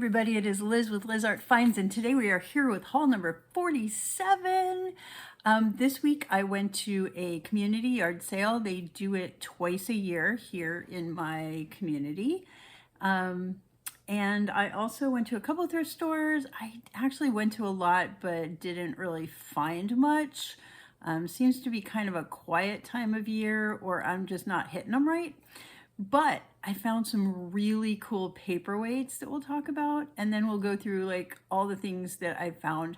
Everybody, it is Liz with Liz Art Finds, and today we are here with haul number 47. This week I went to a community yard sale. They do it twice a year here in my community. And I also went to a couple of thrift stores. I actually went to a lot, but didn't really find much. Seems to be kind of a quiet time of year, or I'm just not hitting them right. But I found some really cool paperweights that we'll talk about, and then we'll go through like all the things that I found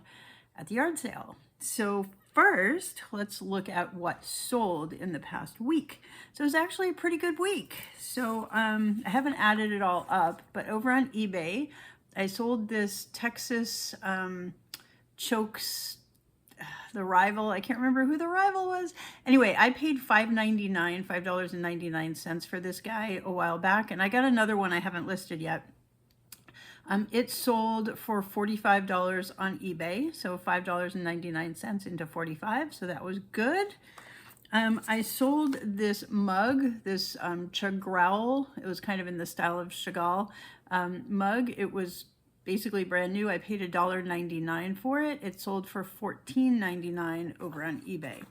at the yard sale. So first, let's look at what sold in the past week. So it was actually a pretty good week. So I haven't added it all up, but over on eBay, I sold this Texas Chokes, the rival. I can't remember who the rival was. Anyway, I paid $5.99 for this guy a while back, and I got another one I haven't listed yet. It sold for $45 on eBay, so $5.99 into 45, so that was good. I sold this mug, this Chagall. It was kind of in the style of Chagall mug. It was basically brand new. I paid $1.99 for it. It sold for $14.99 over on eBay.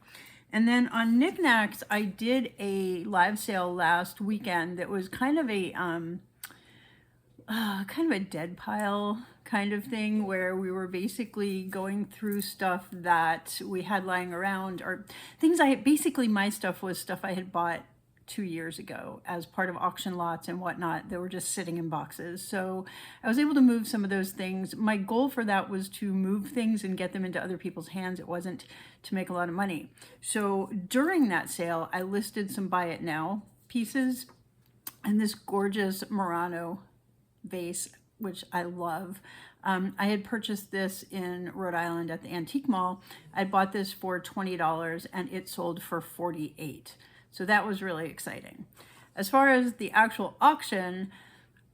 And then on NikNax, I did a live sale last weekend that was kind of a dead pile kind of thing, where we were basically going through stuff that we had lying around, or things basically my stuff was stuff I had bought 2 years ago as part of auction lots and whatnot that were just sitting in boxes. So I was able to move some of those things. My goal for that was to move things and get them into other people's hands. It wasn't to make a lot of money. So during that sale, I listed some buy it now pieces, and this gorgeous Murano vase, which I love. I had purchased this in Rhode Island at the Antique Mall. I bought this for $20 and it sold for $48. So that was really exciting. As far as the actual auction,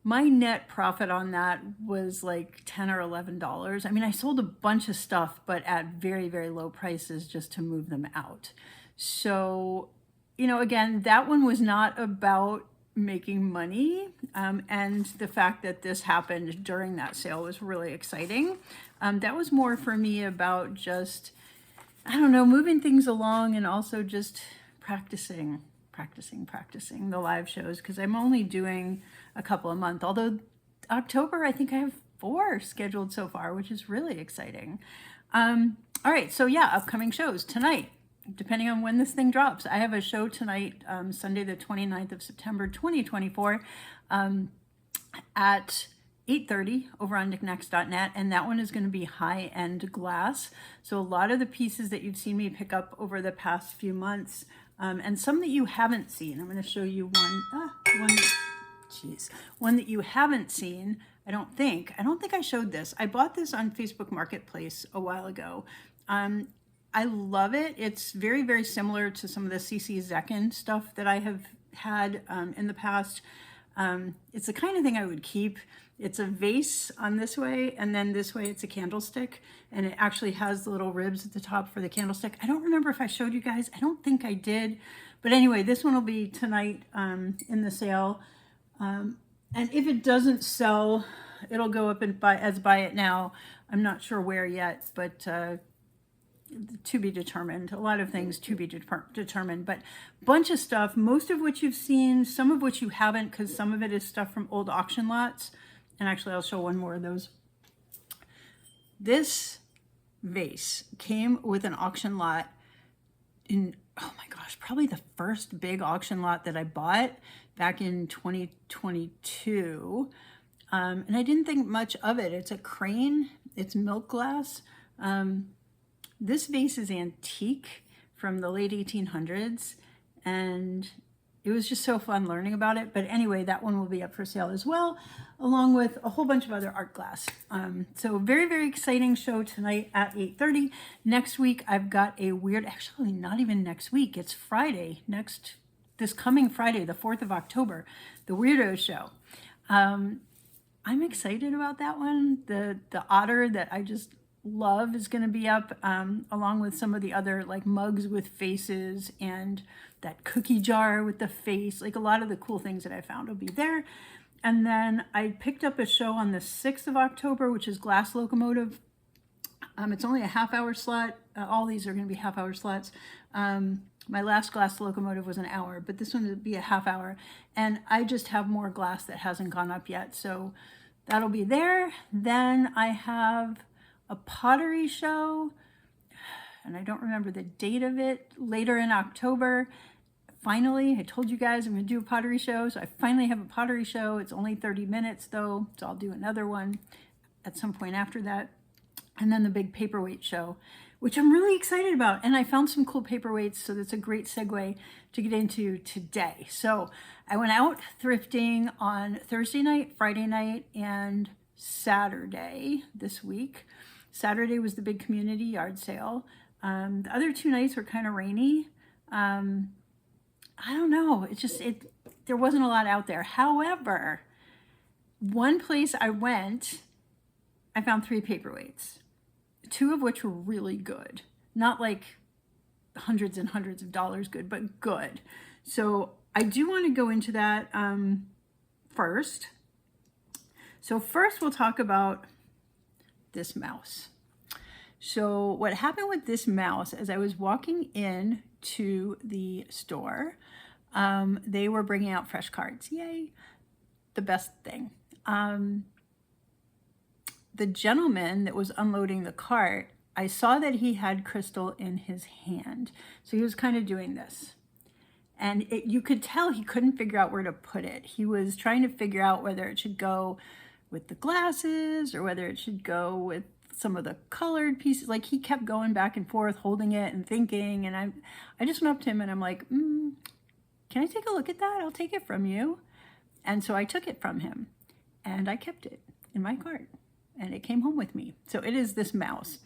my net profit on that was like $10 or $11. I mean, I sold a bunch of stuff, but at very, very low prices just to move them out. So, again, that one was not about making money. And the fact that this happened during that sale was really exciting. That was more for me about just, moving things along, and also just practicing the live shows, because I'm only doing a couple a month. Although October, I think I have 4 scheduled so far, which is really exciting. All right, so yeah, upcoming shows tonight, depending on when this thing drops. I have a show tonight, Sunday the 29th of September 2024, at 8:30 over on NikNax.net, and that one is going to be high-end glass. So a lot of the pieces that you've seen me pick up over the past few months, and some that you haven't seen. I'm going to show you one that you haven't seen. I don't think I showed this. I bought this on Facebook Marketplace a while ago. I love it. It's very, very similar to some of the CC Zekin stuff that I have had in the past. It's the kind of thing I would keep. It's a vase on this way, and then this way it's a candlestick, and it actually has the little ribs at the top for the candlestick. I don't remember if I showed you guys. I don't think I did. But anyway, this one will be tonight in the sale. And if it doesn't sell, it'll go up as buy it now. I'm not sure where yet, but to be determined. A lot of things to be determined, but bunch of stuff, most of which you've seen, some of which you haven't, because some of it is stuff from old auction lots. And actually, I'll show one more of those. This vase came with an auction lot in, oh my gosh, probably the first big auction lot that I bought back in 2022. And I didn't think much of it. It's a crane. It's milk glass. This vase is antique from the late 1800s, and it was just so fun learning about it. But anyway, that one will be up for sale as well, along with a whole bunch of other art glass. So very, very exciting show tonight at 8:30. Next week, I've got actually not even next week, it's Friday, this coming Friday, the 4th of October, the Weirdos show. I'm excited about that one. The otter that I just love is going to be up, along with some of the other like mugs with faces and that cookie jar with the face. Like a lot of the cool things that I found will be there. And then I picked up a show on the 6th of October, which is Glass Locomotive. It's only a half-hour slot. All these are going to be half-hour slots. My last Glass Locomotive was an hour, but this one would be a half hour. And I just have more glass that hasn't gone up yet. So that'll be there. Then I have a pottery show, and I don't remember the date of it, later in October. Finally, I told you guys I'm going to do a pottery show, so I finally have a pottery show. It's only 30 minutes though, so I'll do another one at some point after that. And then the big paperweight show, which I'm really excited about. And I found some cool paperweights, so that's a great segue to get into today. So I went out thrifting on Thursday night, Friday night, and Saturday this week. Saturday was the big community yard sale. The other 2 nights were kind of rainy. I don't know, there wasn't a lot out there. However, one place I went, I found 3 paperweights, 2 of which were really good. Not like hundreds and hundreds of dollars good, but good. So I do want to go into that first. So first we'll talk about this mouse. So what happened with this mouse, as I was walking in to the store, they were bringing out fresh cards. Yay, the best thing. The gentleman that was unloading the cart, I saw that he had crystal in his hand. So he was kind of doing this. And you could tell he couldn't figure out where to put it. He was trying to figure out whether it should go with the glasses or whether it should go with some of the colored pieces. Like, he kept going back and forth, holding it and thinking. And I just went up to him and I'm like, can I take a look at that? I'll take it from you. And so I took it from him and I kept it in my cart and it came home with me. So it is this mouse.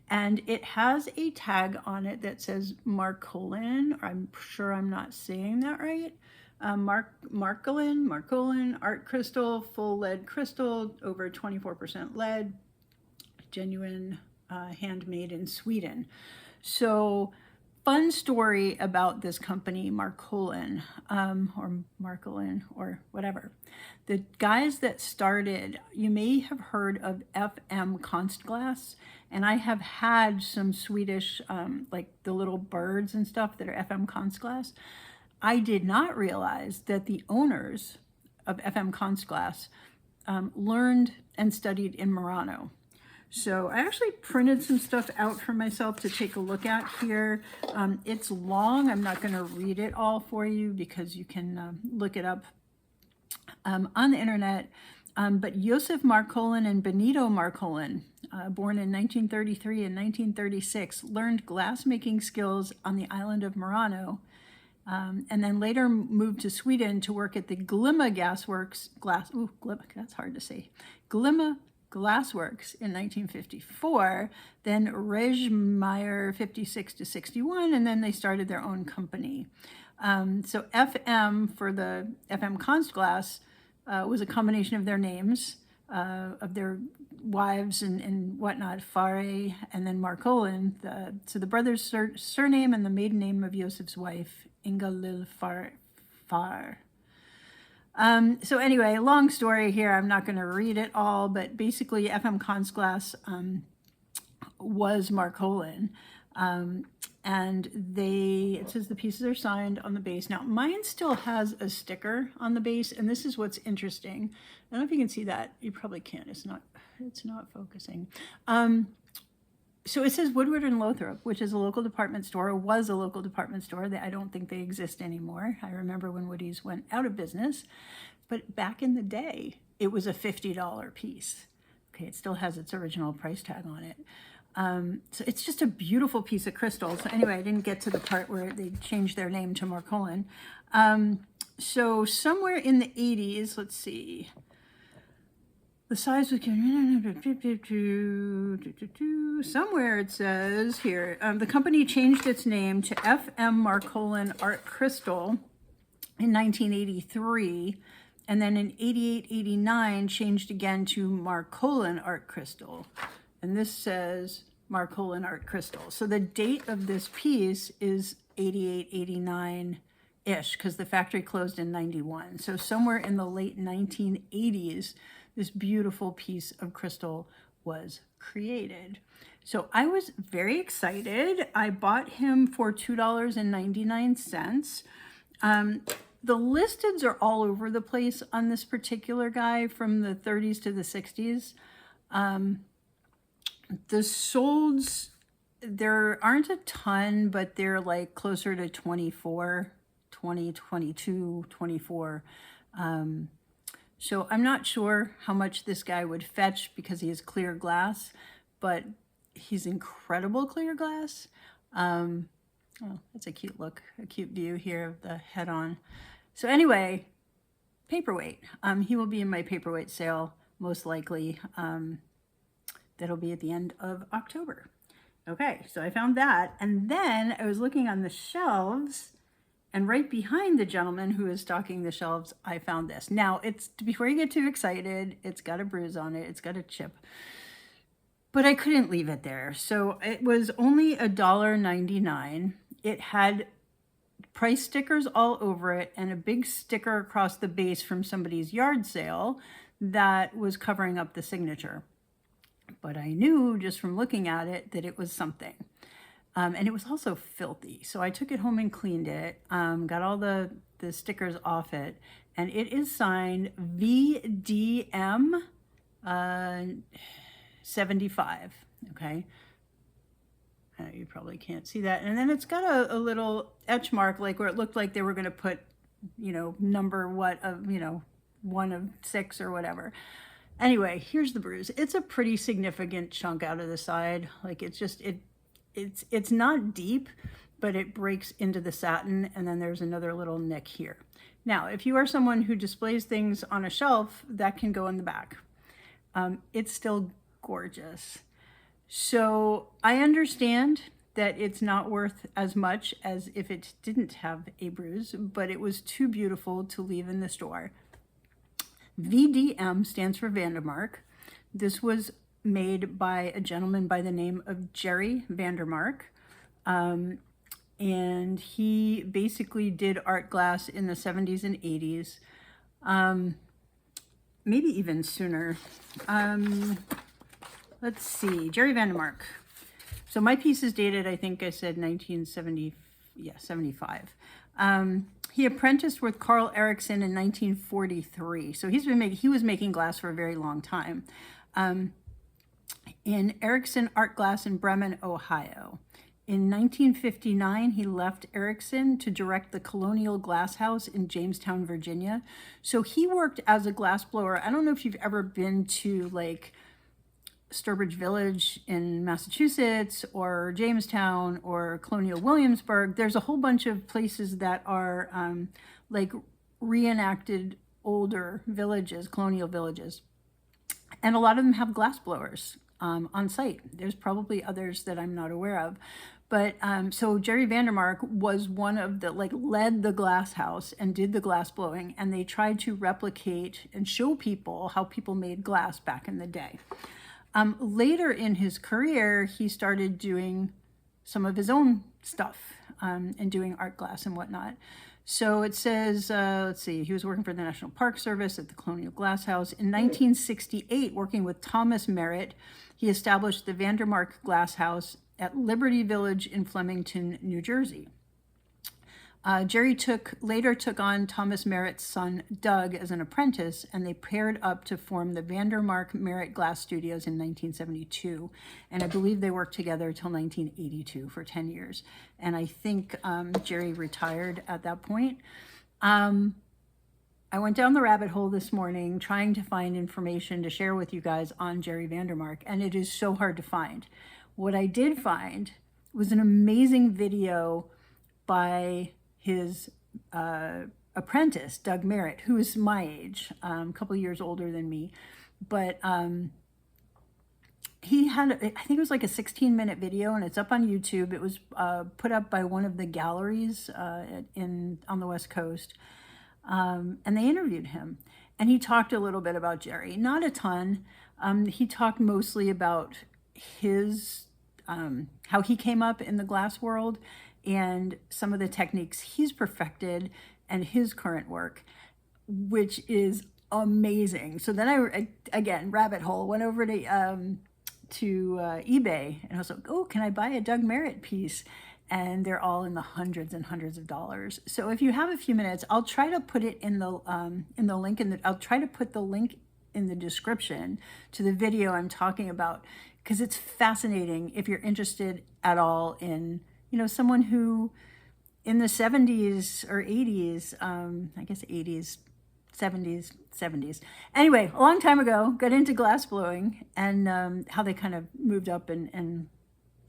And it has a tag on it that says Marcolin, or I'm sure I'm not saying that right. Marcolin, art crystal, full lead crystal, over 24% lead, genuine, handmade in Sweden. So fun story about this company, Marcolin, or whatever. The guys that started, you may have heard of FM Konstglas, and I have had some Swedish, like the little birds and stuff that are FM Konstglas. I did not realize that the owners of FM Konstglas learned and studied in Murano. So I actually printed some stuff out for myself to take a look at here. It's long. I'm not going to read it all for you because you can look it up on the internet. But Josef Marcolin and Benito Marcolin, born in 1933 and 1936, learned glassmaking skills on the island of Murano, and then later moved to Sweden to work at the Glimma Glassworks in 1954, then Regmeyer 56 to 61, and then they started their own company. So FM, for the FM Konstglas, was a combination of their names, of their wives and whatnot, Fare and then Marcolin. So the brother's surname and the maiden name of Josef's wife, Inga Lil Far. So anyway, long story here. I'm not going to read it all, but basically FM Konstglas was Marcolin. And it says the pieces are signed on the base. Now mine still has a sticker on the base, and this is what's interesting. I don't know if you can see that. You probably can't. It's not focusing. So it says Woodward and Lothrop, which is a local department store, or was a local department store. I don't think they exist anymore. I remember when Woody's went out of business, but back in the day, it was a $50 piece. Okay, it still has its original price tag on it. So it's just a beautiful piece of crystal. So anyway, I didn't get to the part where they changed their name to Marcolin. So somewhere in the 80s, let's see, the size was somewhere it says here, the company changed its name to FM Marcolin Art Crystal in 1983, and then in 88-89 changed again to Marcolin Art Crystal. And this says Marcolin Art Crystal. So the date of this piece is 88-89 ish, because the factory closed in 91. So somewhere in the late 1980s, this beautiful piece of crystal was created. So I was very excited. I bought him for $2.99. The listeds are all over the place on this particular guy, from the 30s to the 60s. The solds, there aren't a ton, but they're like closer to 24, 20, 22, 24. So I'm not sure how much this guy would fetch because he has clear glass, but he's incredible clear glass. Oh, that's a cute look, a cute view here of the head on. So anyway, paperweight. He will be in my paperweight sale, most likely. That'll be at the end of October. Okay, so I found that. And then I was looking on the shelves, and right behind the gentleman who is stocking the shelves, I found this. Now, it's, before you get too excited, it's got a bruise on it. It's got a chip. But I couldn't leave it there. So it was only $1.99. It had price stickers all over it and a big sticker across the base from somebody's yard sale that was covering up the signature. But I knew just from looking at it that it was something. And it was also filthy. So I took it home and cleaned it, got all the stickers off it, and it is signed VDM 75, okay? You probably can't see that. And then it's got a little etch mark, like where it looked like they were going to put, you know, number what of, you know, 1 of 6 or whatever. Anyway, here's the bruise. It's a pretty significant chunk out of the side. Like it's just, it's not deep, but it breaks into the satin, and then there's another little nick here. Now, if you are someone who displays things on a shelf, that can go in the back. It's still gorgeous. So I understand that it's not worth as much as if it didn't have a bruise, but it was too beautiful to leave in the store. VDM stands for Vandermark. This was made by a gentleman by the name of Jerry Vandermark. And he basically did art glass in the 70s and 80s, maybe even sooner. Let's see, Jerry Vandermark. So my piece is dated, I think I said 1970, yeah, 75. He apprenticed with Carl Erickson in 1943. So he was making glass for a very long time. In Erickson Art Glass in Bremen, Ohio. In 1959, he left Erickson to direct the Colonial Glass House in Jamestown, Virginia. So he worked as a glass blower. I don't know if you've ever been to like Sturbridge Village in Massachusetts or Jamestown or Colonial Williamsburg. There's a whole bunch of places that are like reenacted older villages, colonial villages. And a lot of them have glass blowers on site. There's probably others that I'm not aware of. But so Jerry Vandermark was one of the, like, led the glass house and did the glass blowing. And they tried to replicate and show people how people made glass back in the day. Later in his career, he started doing some of his own stuff and doing art glass and whatnot. So it says, let's see, he was working for the National Park Service at the Colonial Glass House. In 1968, working with Thomas Merritt, he established the Vandermark Glass House at Liberty Village in Flemington, New Jersey. Jerry later took on Thomas Merritt's son, Doug, as an apprentice, and they paired up to form the Vandermark Merritt Glass Studios in 1972. And I believe they worked together till 1982 for 10 years. And I think Jerry retired at that point. I went down the rabbit hole this morning trying to find information to share with you guys on Jerry Vandermark, and it is so hard to find. What I did find was an amazing video by his apprentice, Doug Merritt, who is my age, a couple of years older than me. But he had, I think it was like a 16-minute video, and it's up on YouTube. It was put up by one of the galleries on the West Coast. And they interviewed him. And he talked a little bit about Jerry. Not a ton. He talked mostly about his, how he came up in the glass world, and some of the techniques he's perfected and his current work, which is amazing. So then I again, rabbit hole, went over to eBay, and I was like, oh, can I buy a Doug Merritt piece? And they're all in the hundreds and hundreds of dollars. So if you have a few minutes, I'll try to put it in the link, and I'll try to put the link in the description to the video I'm talking about, because it's fascinating if you're interested at all in, you know, someone who in the 70s or 80s, I guess 80s, 70s. Anyway, a long time ago, got into glass blowing, and how they kind of moved up and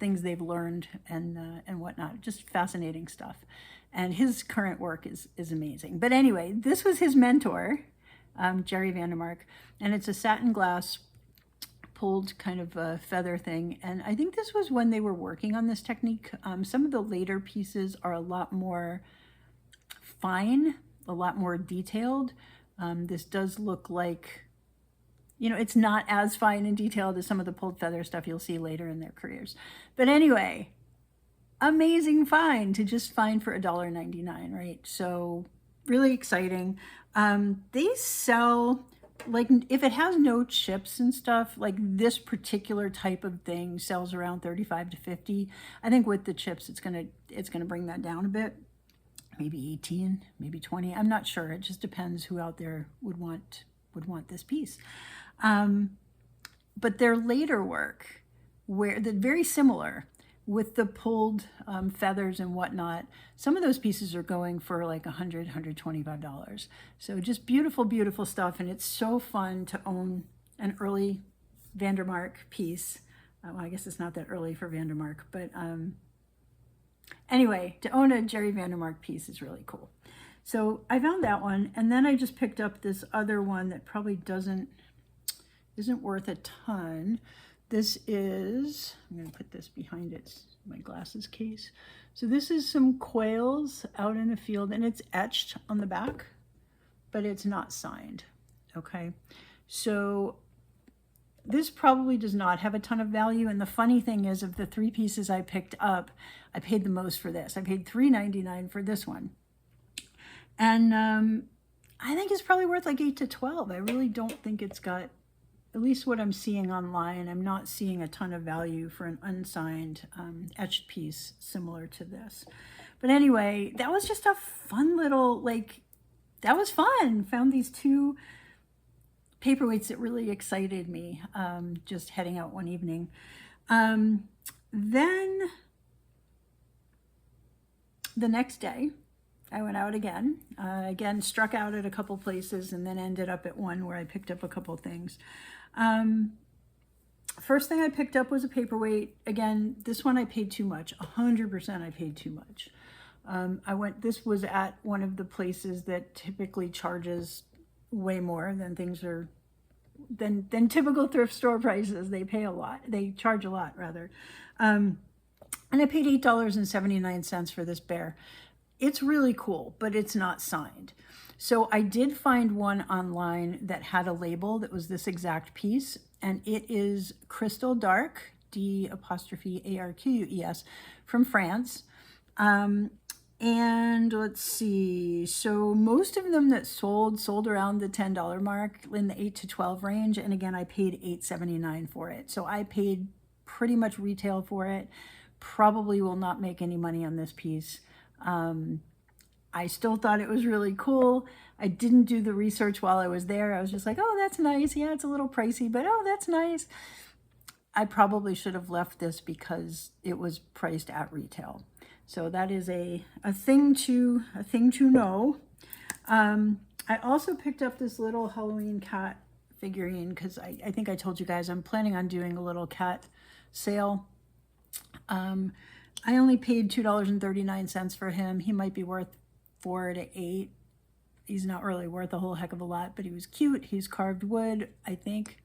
things they've learned and whatnot. Just fascinating stuff. And his current work is amazing. But anyway, this was his mentor, Jerry Vandermark, and it's a satin glass pulled kind of a feather thing. And I think this was when they were working on this technique. Some of the later pieces are a lot more fine, a lot more detailed. This does look like, you know, it's not as fine and detailed as some of the pulled feather stuff you'll see later in their careers. But anyway, amazing find to just find for $1.99, right? So really exciting. They sell, like, if it has no chips and stuff, like this particular type of thing sells around 35 to 50. I think with the chips, it's gonna bring that down a bit. Maybe 18, maybe 20. I'm not sure. It just depends who out there would want this piece. But their later work, where they're very similar with the pulled feathers and whatnot, some of those pieces are going for like $100, $125. So just beautiful, beautiful stuff. And it's so fun to own an early Vandermark piece. Well, I guess it's not that early for Vandermark, but anyway, to own a Jerry Vandermark piece is really cool. So I found that one, and then I just picked up this other one that probably isn't worth a ton. This is, I'm going to put this behind my glasses case. So this is some quails out in a field, and it's etched on the back, but it's not signed. Okay, so this probably does not have a ton of value. And the funny thing is, of the three pieces I picked up, I paid the most for this. I paid $3.99 for this one. And I think it's probably worth like 8 to 12. I really don't think it's got, at least what I'm seeing online, I'm not seeing a ton of value for an unsigned etched piece similar to this. But anyway, that was just a fun little, like, that was fun. Found these two paperweights that really excited me, just heading out one evening. Then the next day, I went out again, struck out at a couple places, and then ended up at one where I picked up a couple things. First thing I picked up was a paperweight. Again, this one I paid too much. 100% I paid too much. This was at one of the places that typically charges way more than than typical thrift store prices. They pay a lot. They charge a lot, rather. And I paid $8.79 for this bear. It's really cool, but it's not signed. So I did find one online that had a label that was this exact piece, and it is Crystal Dark, D''ARQUES, from France. And let's see, so most of them that sold around the $10 mark, in the 8 to 12 range. And again, I paid $8.79 for it. So I paid pretty much retail for it. Probably will not make any money on this piece. I still thought it was really cool. I didn't do the research while I was there. I was just like, oh, that's nice. Yeah, it's a little pricey, but oh, that's nice. I probably should have left this because it was priced at retail. So that is a thing to know. I also picked up this little Halloween cat figurine because I think I told you guys I'm planning on doing a little cat sale. I only paid $2.39 for him. He might be worth 4 to 8. He's not really worth a whole heck of a lot, but he was cute. He's carved wood, I think.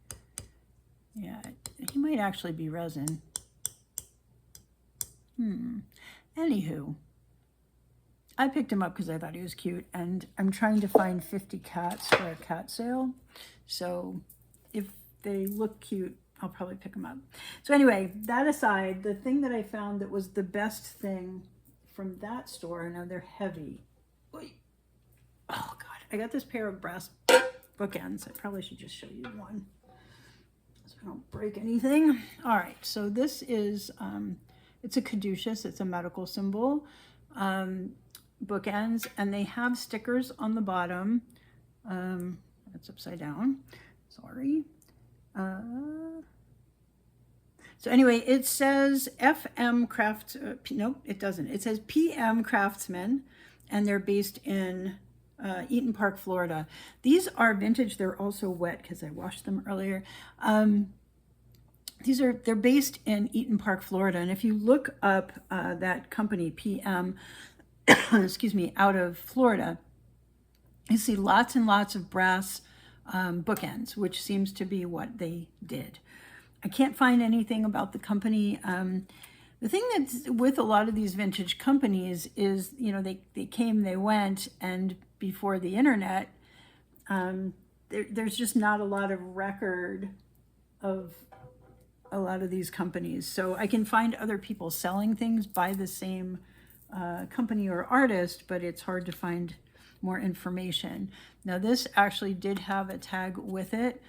Yeah, he might actually be resin. Anywho, I picked him up because I thought he was cute, and I'm trying to find 50 cats for a cat sale. So if they look cute, I'll probably pick them up. So anyway, that aside, the thing that I found that was the best thing from that store. Now they're heavy. Oy. Oh God, I got this pair of brass bookends. I probably should just show you one so I don't break anything. All right, so this is, it's a caduceus, it's a medical symbol, bookends, and they have stickers on the bottom. That's upside down, sorry. So anyway, it says FM Crafts, nope, it doesn't. It says PM Craftsman, and they're based in Eaton Park, Florida. These are vintage. They're also wet because I washed them earlier. They're based in Eaton Park, Florida. And if you look up that company, PM, excuse me, out of Florida, you see lots and lots of brass bookends, which seems to be what they did. I can't find anything about the company. The thing that's with a lot of these vintage companies is, you know, they came, they went, and before the internet, there's just not a lot of record of a lot of these companies. So I can find other people selling things by the same company or artist, but it's hard to find more information. Now this actually did have a tag with it,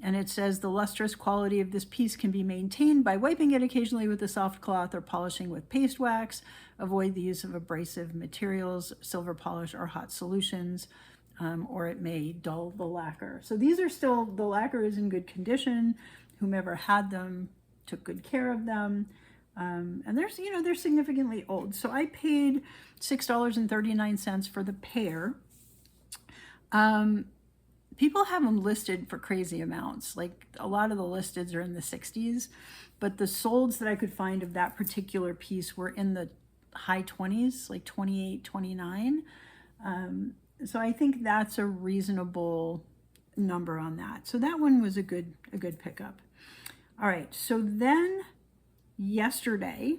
and it says the lustrous quality of this piece can be maintained by wiping it occasionally with a soft cloth or polishing with paste wax. Avoid the use of abrasive materials, silver polish, or hot solutions, or it may dull the lacquer. So these are still, the lacquer is in good condition. Whomever had them took good care of them. And they're significantly old. So I paid $6.39 for the pair. People have them listed for crazy amounts. Like a lot of the listeds are in the 60s, but the solds that I could find of that particular piece were in the high 20s, like 28, 29. So I think that's a reasonable number on that. So that one was a good pickup. All right, so then yesterday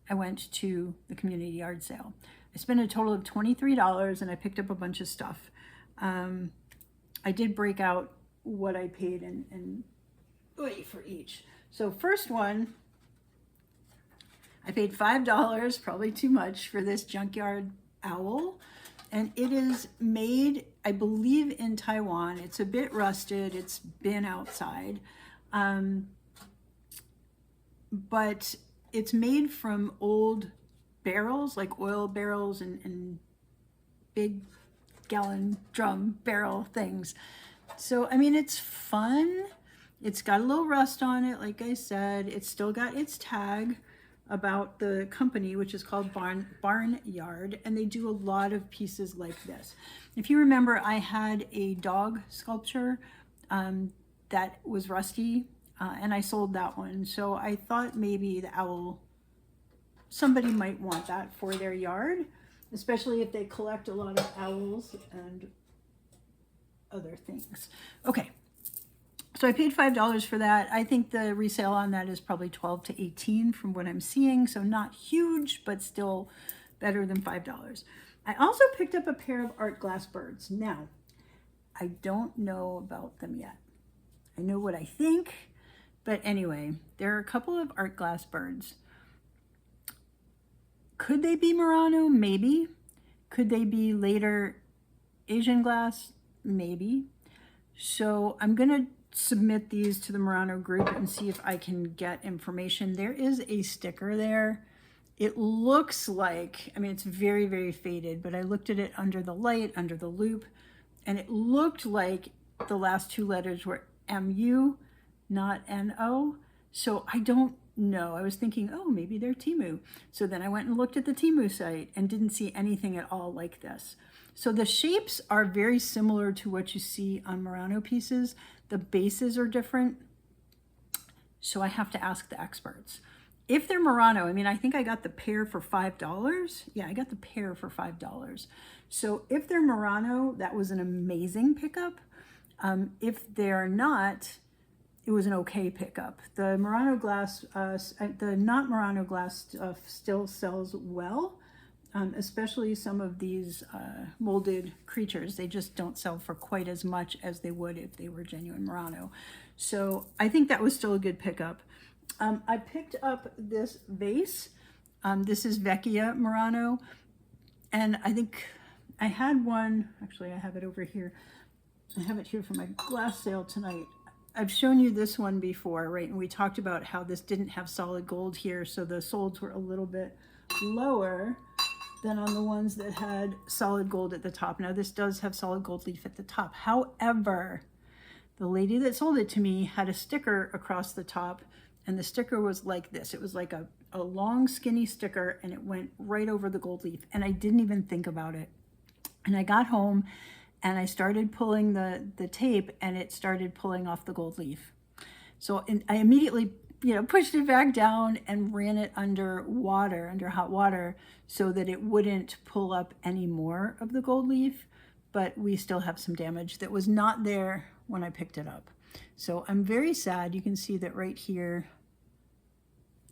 I went to the community yard sale. I spent a total of $23 and I picked up a bunch of stuff. I did break out what I paid and for each. So first one, I paid $5, probably too much, for this junkyard owl. And it is made, I believe, in Taiwan. It's a bit rusted. It's been outside. But it's made from old barrels, like oil barrels and big gallon drum barrel things. So, I mean, it's fun. It's got a little rust on it, like I said. It's still got its tag about the company, which is called Barnyard, and they do a lot of pieces like this. If you remember, I had a dog sculpture that was rusty, and I sold that one. So I thought maybe the owl, somebody might want that for their yard, especially if they collect a lot of owls and other things. Okay, so I paid $5 for that. I think the resale on that is probably 12 to 18 from what I'm seeing, so not huge, but still better than $5. I also picked up a pair of art glass birds. Now, I don't know about them yet. I know what I think, but anyway, there are a couple of art glass birds. Could they be Murano? Maybe. Could they be later Asian glass? Maybe. So I'm going to submit these to the Murano group and see if I can get information. There is a sticker there. It looks like, I mean, it's very, very faded, but I looked at it under the light, under the loop, and it looked like the last two letters were MU, not NO. So I don't know. I was thinking, oh, maybe they're Temu. So then I went and looked at the Temu site and didn't see anything at all like this. So the shapes are very similar to what you see on Murano pieces. The bases are different. So I have to ask the experts. If they're Murano, I mean, I think I got the pair for $5. Yeah, I got the pair for $5. So if they're Murano, that was an amazing pickup. If they're not, it was an okay pickup. The Murano glass, the not Murano glass stuff still sells well, especially some of these molded creatures. They just don't sell for quite as much as they would if they were genuine Murano. So I think that was still a good pickup. I picked up this vase. This is Vecchia Murano. And I think I had one, actually I have it over here. I have it here for my glass sale tonight. I've shown you this one before, right? And we talked about how this didn't have solid gold here, so the solds were a little bit lower than on the ones that had solid gold at the top. Now this does have solid gold leaf at the top. However, the lady that sold it to me had a sticker across the top, and the sticker was like this. It was like a long skinny sticker, and it went right over the gold leaf, and I didn't even think about it. And I got home and I started pulling the tape, and it started pulling off the gold leaf. So I immediately, pushed it back down and ran it under hot water, so that it wouldn't pull up any more of the gold leaf. But we still have some damage that was not there when I picked it up. So I'm very sad. You can see that right here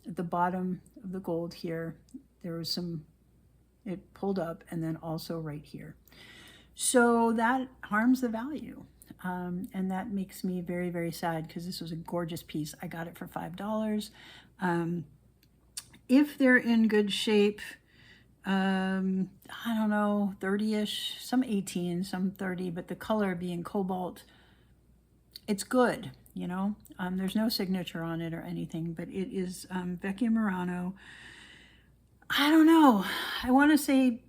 at the bottom of the gold here, there was it pulled up, and then also right here. So that harms the value. And that makes me very, very sad, because this was a gorgeous piece. I got it for $5. If they're in good shape, I don't know, 30-ish, some 18, some 30, but the color being cobalt, it's good, There's no signature on it or anything, but it is Vecchia Murano. I don't know. I want to say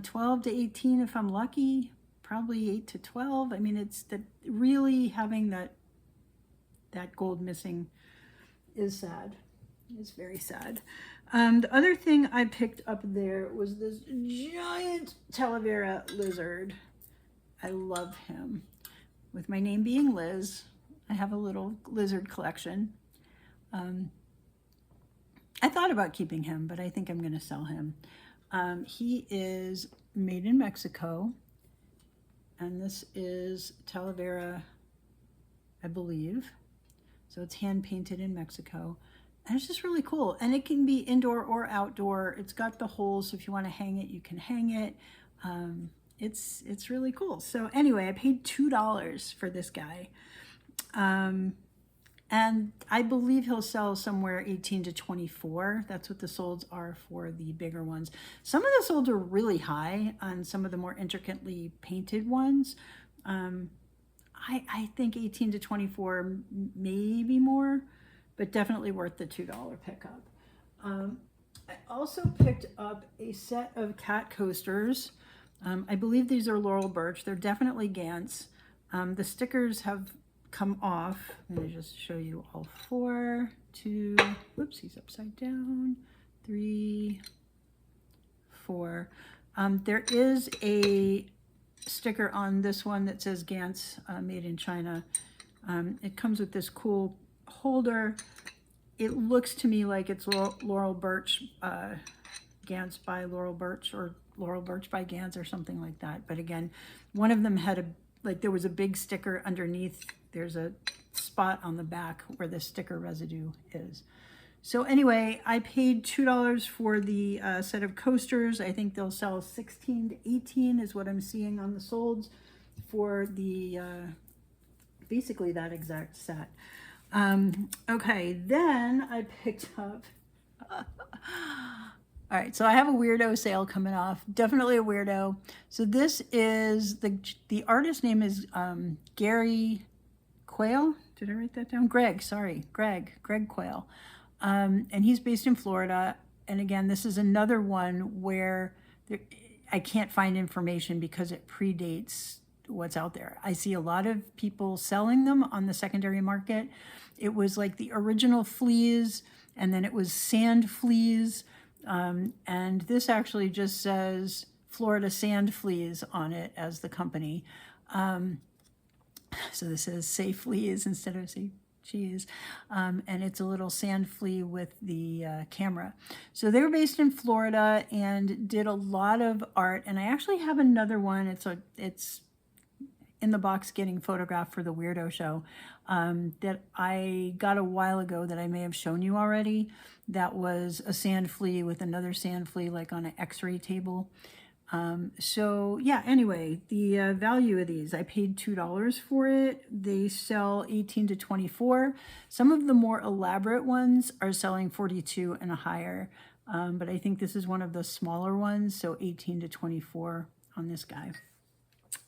12 to 18 if I'm lucky, probably 8 to 12. I mean, it's really having that gold missing is sad. It's very sad. The other thing I picked up there was this giant Talavera lizard. I love him. With my name being Liz, I have a little lizard collection. I thought about keeping him, but I think I'm going to sell him. He is made in Mexico, and this is Talavera, I believe. So it's hand painted in Mexico, and it's just really cool. And it can be indoor or outdoor. It's got the holes, so if you want to hang it, you can hang it. It's really cool. So anyway, I paid $2 for this guy. And I believe he'll sell somewhere 18 to 24. That's what the solds are for the bigger ones. Some of the solds are really high on some of the more intricately painted ones. I think 18 to 24, maybe more, but definitely worth the $2 pickup. I also picked up a set of cat coasters. I believe these are Laurel Birch. They're definitely Gantz. The stickers have come off. Let me just show you all 4, 2, whoops, he's upside down, 3, 4. There is a sticker on this one that says Gantz, made in China. It comes with this cool holder. It looks to me like it's Laurel Birch, Gantz by Laurel Birch, or Laurel Birch by Gantz, or something like that. But again, one of them had there was a big sticker underneath. There's a spot on the back where the sticker residue is. So anyway, I paid $2 for the set of coasters. I think they'll sell 16 to 18 is what I'm seeing on the solds for the, basically that exact set. Okay, then I picked up, all right, so I have a weirdo sale coming off. Definitely a weirdo. So this is, the artist name is Gary Quayle. Did I write that down? Greg Quayle. And he's based in Florida. And again, this is another one where I can't find information because it predates what's out there. I see a lot of people selling them on the secondary market. It was like the original fleas, and then it was sand fleas. And this actually just says Florida Sand Fleas on it as the company. So this says Say Fleas instead of Say Cheese. And it's a little sand flea with the camera. So they were based in Florida and did a lot of art. And I actually have another one. It's in the box getting photographed for the Weirdo show that I got a while ago that I may have shown you already. That was a sand flea with another sand flea like on an x-ray table. So yeah, anyway, the value of these, I paid $2 for it. They sell 18 to 24. Some of the more elaborate ones are selling 42 and higher. But I think this is one of the smaller ones, so 18 to 24 on this guy.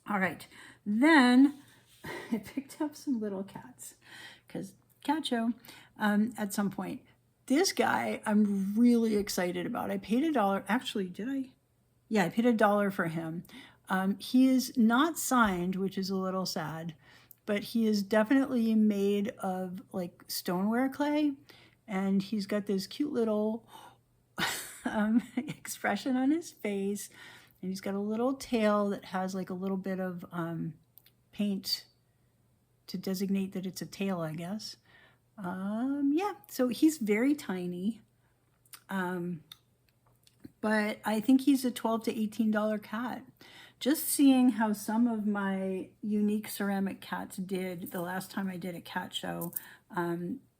All right, then I picked up some little cats because cat show at some point. This guy I'm really excited about. I paid $1. Actually, did I? Yeah, I paid $1 for him. He is not signed, which is a little sad, but he is definitely made of like stoneware clay, and he's got this cute little expression on his face, and he's got a little tail that has like a little bit of paint to designate that it's a tail, I guess. Yeah, so he's very tiny. But I think he's a $12 to $18 cat. Just seeing how some of my unique ceramic cats did the last time I did a cat show,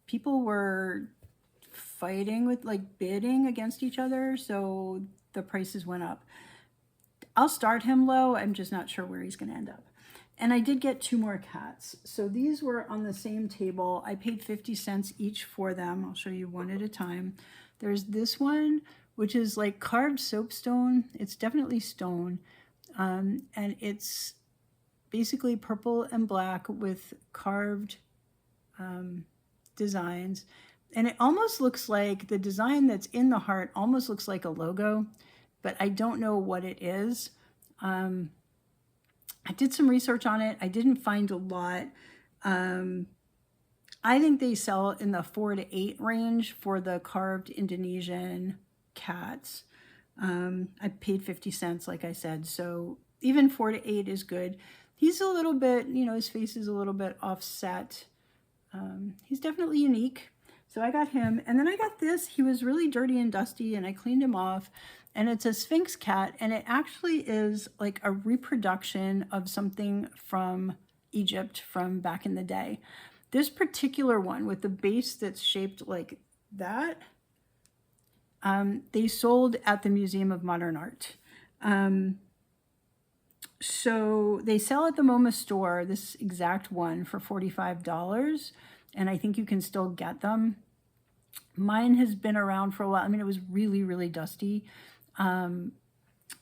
people were fighting with, like, bidding against each other, so the prices went up. I'll start him low. I'm just not sure where he's going to end up. And I did get 2 more cats. So these were on the same table. I paid 50 cents each for them. I'll show you one at a time. There's this one, which is like carved soapstone. It's definitely stone. And it's basically purple and black with carved designs. And it almost looks like the design that's in the heart almost looks like a logo, but I don't know what it is. I did some research on it. I didn't find a lot. I think they sell in the 4 to 8 range for the carved Indonesian cats. I paid 50 cents, like I said, so even 4 to 8 is good. He's a little bit, you know, his face is a little bit offset. He's definitely unique. So I got him, and then I got this. He was really dirty and dusty, and I cleaned him off. And it's a Sphinx cat, and it actually is like a reproduction of something from Egypt from back in the day. This particular one with the base that's shaped like that, they sold at the Museum of Modern Art. So they sell at the MoMA store, this exact one, for $45, and I think you can still get them. Mine has been around for a while. I mean, it was really, really dusty.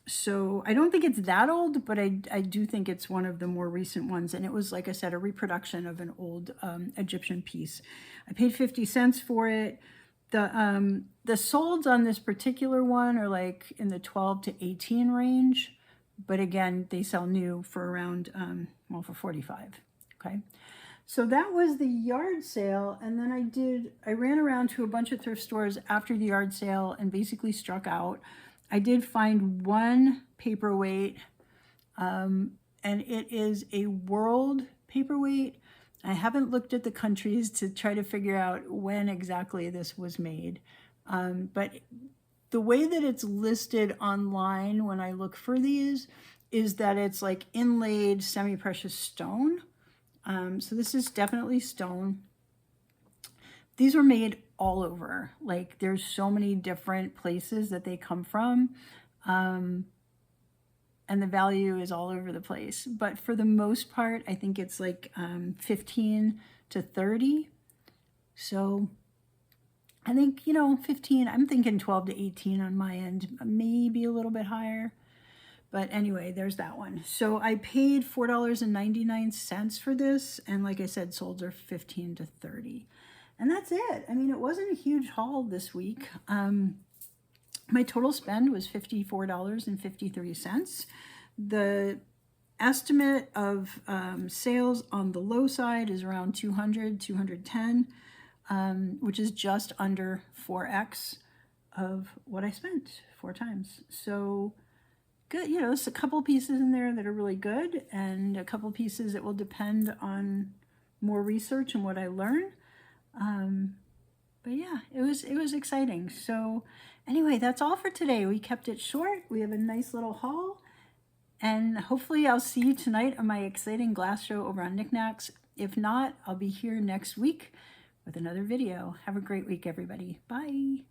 So I don't think it's that old, but I do think it's one of the more recent ones. And it was, like I said, a reproduction of an old Egyptian piece. I paid 50 cents for it. The solds on this particular one are like in the 12 to 18 range. But again, they sell new for around, well, for 45. Okay. So that was the yard sale. And then I ran around to a bunch of thrift stores after the yard sale and basically struck out. I did find one paperweight, and it is a world paperweight. I haven't looked at the countries to try to figure out when exactly this was made. But the way that it's listed online when I look for these is that it's like inlaid semi-precious stone. So this is definitely stone. These were made all over. Like there's so many different places that they come from. And the value is all over the place. But for the most part, I think it's like 15 to 30. So I think, you know, 15, I'm thinking 12 to 18 on my end, maybe a little bit higher. But anyway, there's that one. So I paid $4.99 for this. And like I said, solds are 15 to 30. And that's it. I mean, it wasn't a huge haul this week. My total spend was $54.53. The estimate of sales on the low side is around 200, 210, which is just under 4x of what I spent 4 times. So good, you know, there's a couple pieces in there that are really good and a couple pieces that will depend on more research and what I learn. But yeah, it was exciting. So anyway, that's all for today. We kept it short. We have a nice little haul. And hopefully I'll see you tonight on my exciting glass show over on NikNax. If not, I'll be here next week with another video. Have a great week, everybody. Bye.